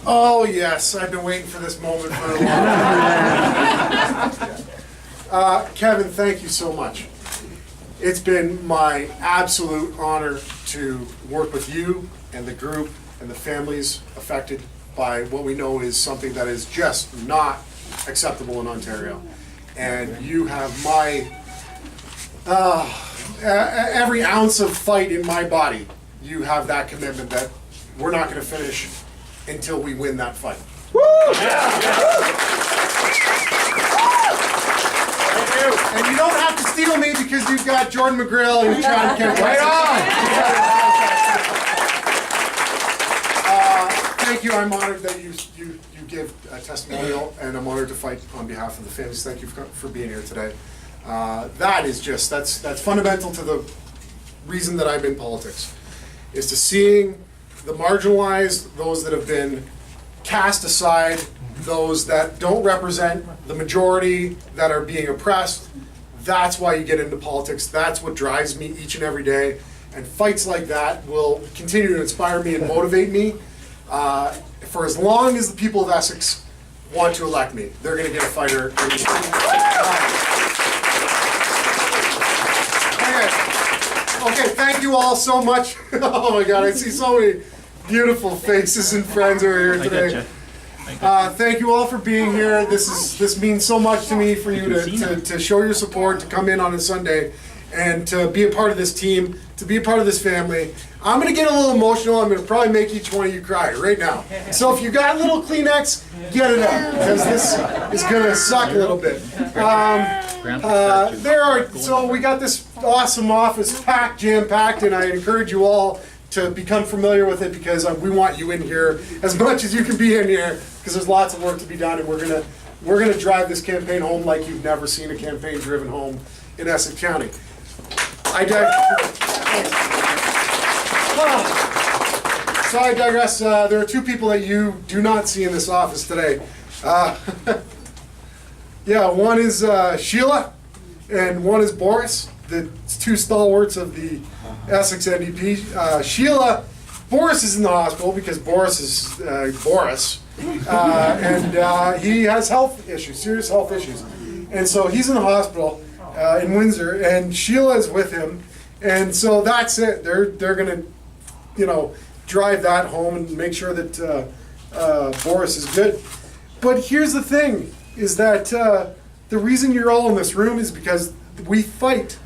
Oh yes, I've been waiting for this moment for a long time. Kevin, thank you so much. It's been my absolute honor to work with you and the group and the families affected by what we know is something that is just not acceptable in Ontario. And you have my, every ounce of fight in my body, you have that commitment that we're not going to finish until we win that fight. Woo! Yeah. Thank you. And you don't have to steal me because you've got Jordan McGrill and Chad Kemp. Right on! Thank you. I'm honored that you give a testimonial, and I'm honored to fight on behalf of the families. Thank you for being here today. That's fundamental to the reason that I'm in politics, is to seeing the marginalized, those that have been cast aside, those that don't represent the majority that are being oppressed. That's why you get into politics. That's what drives me each and every day. And fights like that will continue to inspire me and motivate me for as long as the people of Essex want to elect me. They're going to get a fighter. Okay, thank you all so much. Oh my God, I see so many beautiful faces and friends over here today. Thank you all for being here. This means so much to me for you to show your support, to come in on a Sunday, and to be a part of this team, to be a part of this family. I'm going to get a little emotional. I'm going to probably make each one of you cry right now. So if you got a little Kleenex, get it out, because this is going to suck a little bit. So we got this awesome office packed, jam-packed, and I encourage you all to become familiar with it, because we want you in here as much as you can be in here, because there's lots of work to be done, and we're gonna drive this campaign home like you've never seen a campaign driven home in Essex County. So I digress. There are two people that you do not see in this office today. Yeah, one is Sheila, and one is Boris, the two stalwarts of the Essex NDP. Boris is in the hospital because Boris is Boris, and he has health issues, serious health issues, and so he's in the hospital in Windsor, and Sheila is with him, and so that's it. They're gonna, drive that home and make sure that Boris is good. But here's the thing: is that the reason you're all in this room is because we fight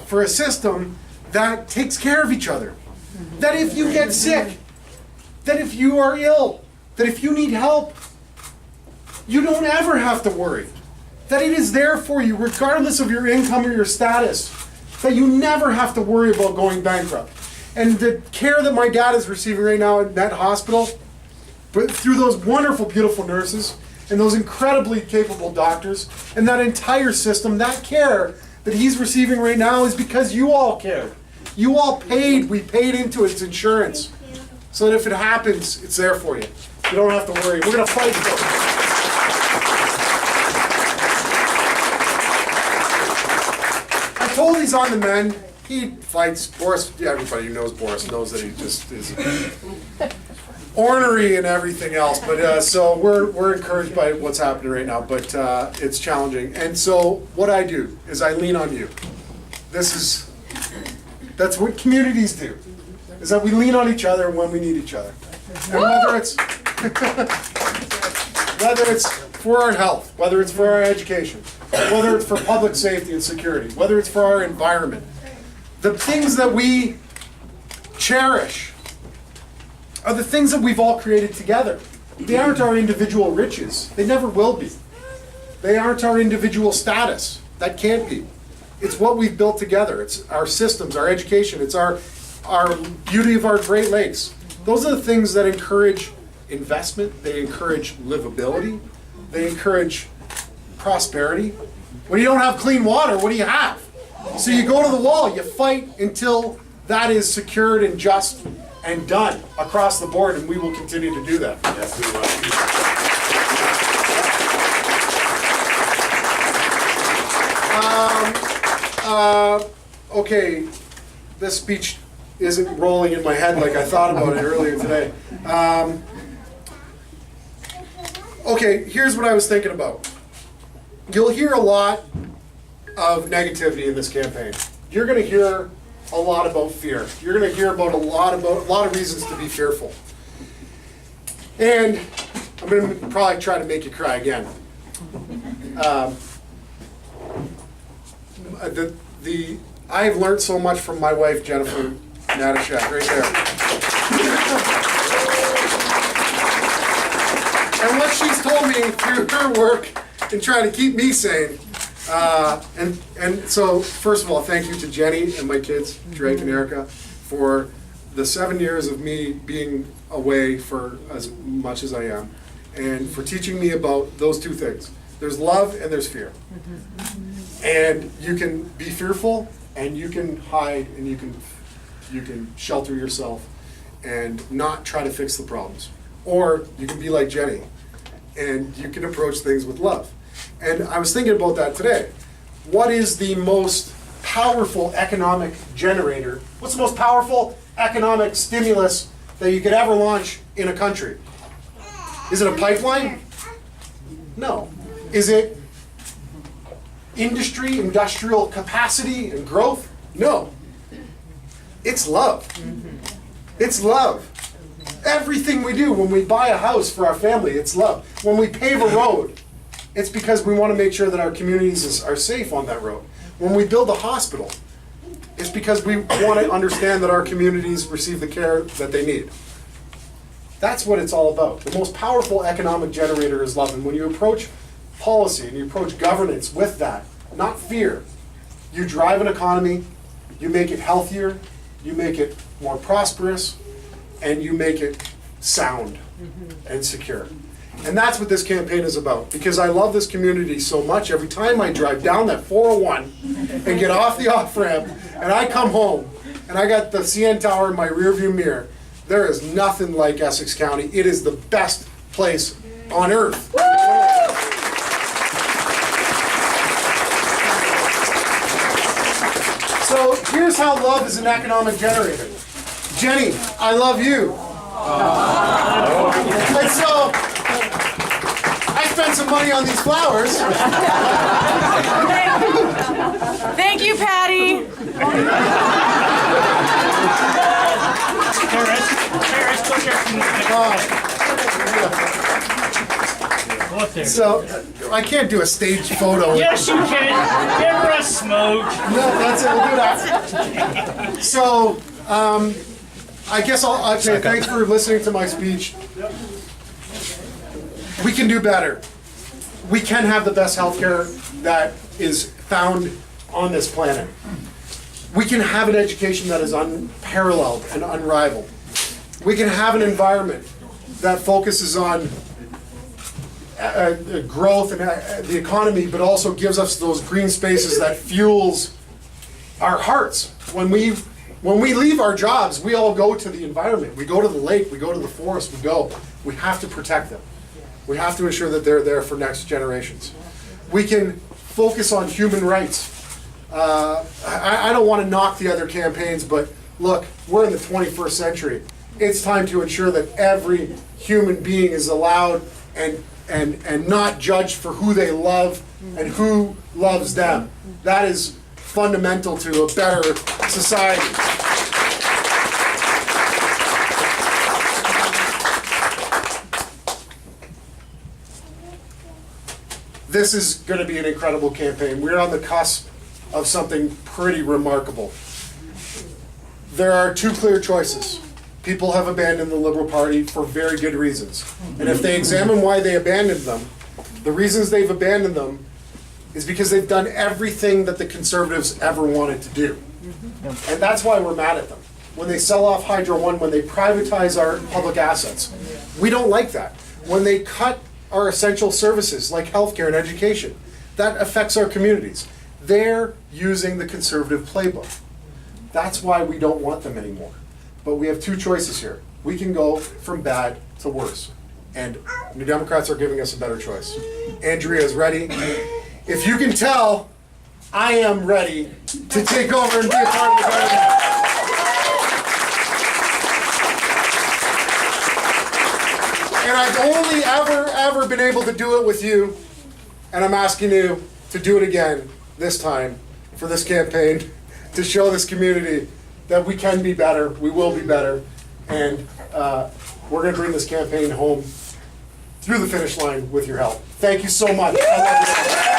for a system that takes care of each other. That if you get sick, that if you are ill, that if you need help, you don't ever have to worry. That it is there for you regardless of your income or your status. That you never have to worry about going bankrupt. And the care that my dad is receiving right now at that hospital, but through those wonderful, beautiful nurses, and those incredibly capable doctors, and that entire system, that care that he's receiving right now is because you all cared. You all paid, we paid into its insurance. So that if it happens, it's there for you. You don't have to worry. We're going to fight for it. I told he's on the mend. He fights. Boris, everybody who knows Boris knows that he just is ornery and everything else. But so we're encouraged by what's happening right now, but it's challenging. And so what I do is I lean on you. That's what communities do, is that we lean on each other when we need each other. And whether it's for our health, whether it's for our education, whether it's for public safety and security, whether it's for our environment, the things that we cherish are the things that we've all created together. They aren't our individual riches. They never will be. They aren't our individual status. That can't be. It's what we've built together. It's our systems, our education. It's our beauty of our Great Lakes. Those are the things that encourage investment. They encourage livability. They encourage prosperity. When you don't have clean water, what do you have? So you go to the wall. You fight until that is secured and just and done across the board, and we will continue to do that. Yes, we will. Okay, this speech isn't rolling in my head like I thought about it earlier today. Okay, here's what I was thinking about. You'll hear a lot of negativity in this campaign. You're going to hear a lot about fear. You're going to hear about a lot of reasons to be fearful. And I'm going to probably try to make you cry again. I've learned so much from my wife, Jennifer Natyshak, right there. And what she's told me through her work in trying to keep me sane. And so, first of all, thank you to Jenny and my kids, Drake and Erica, for the 7 years of me being away for as much as I am, and for teaching me about those two things. There's love and there's fear. And you can be fearful, and you can hide, and you can shelter yourself and not try to fix the problems. Or you can be like Jenny, and you can approach things with love. And I was thinking about that today. What is the most powerful economic generator? What's the most powerful economic stimulus that you could ever launch in a country? Is it a pipeline? No. Is it industry, industrial capacity and growth? No. It's love. It's love. Everything we do, when we buy a house for our family, it's love. When we pave a road, it's because we want to make sure that our communities are safe on that road. When we build a hospital, it's because we want to understand that our communities receive the care that they need. That's what it's all about. The most powerful economic generator is love. And when you approach policy and you approach governance with that, not fear, you drive an economy, you make it healthier, you make it more prosperous, and you make it sound and secure. And that's what this campaign is about, because I love this community so much. Every time I drive down that 401 and get off the off-ramp and I come home and I got the CN Tower in my rearview mirror, there is nothing like Essex County. It is the best place on earth. So here's how love is an economic generator. Jenny, I love you. And so I spent some money on these flowers. Thank you, Patty. So I can't do a stage photo. Yes, you can. Give her a smoke. No, that's it. We'll do that. So I guess I'll say thanks for listening to my speech. We can do better. We can have the best healthcare that is found on this planet. We can have an education that is unparalleled and unrivaled. We can have an environment that focuses on growth and the economy, but also gives us those green spaces that fuels our hearts. When we leave our jobs, we all go to the environment. We go to the lake, we go to the forest, we have to protect them. We have to ensure that they're there for next generations. We can focus on human rights. I don't want to knock the other campaigns, but look, we're in the 21st century. It's time to ensure that every human being is allowed and not judged for who they love and who loves them. That is fundamental to a better society. This is going to be an incredible campaign. We're on the cusp of something pretty remarkable. There are two clear choices. People have abandoned the Liberal Party for very good reasons. And if they examine why they abandoned them, the reasons they've abandoned them is because they've done everything that the Conservatives ever wanted to do. And that's why we're mad at them. When they sell off Hydro One, when they privatize our public assets, we don't like that. When they cut our essential services like healthcare and education, that affects our communities. They're using the Conservative playbook. That's why we don't want them anymore. But we have two choices here. We can go from bad to worse. And New Democrats are giving us a better choice. Andrea is ready. If you can tell, I am ready to take over and be a part of the government. And I've only ever been able to do it with you, and I'm asking you to do it again this time for this campaign to show this community that we can be better, we will be better, and we're going to bring this campaign home through the finish line with your help. Thank you so much. I love you.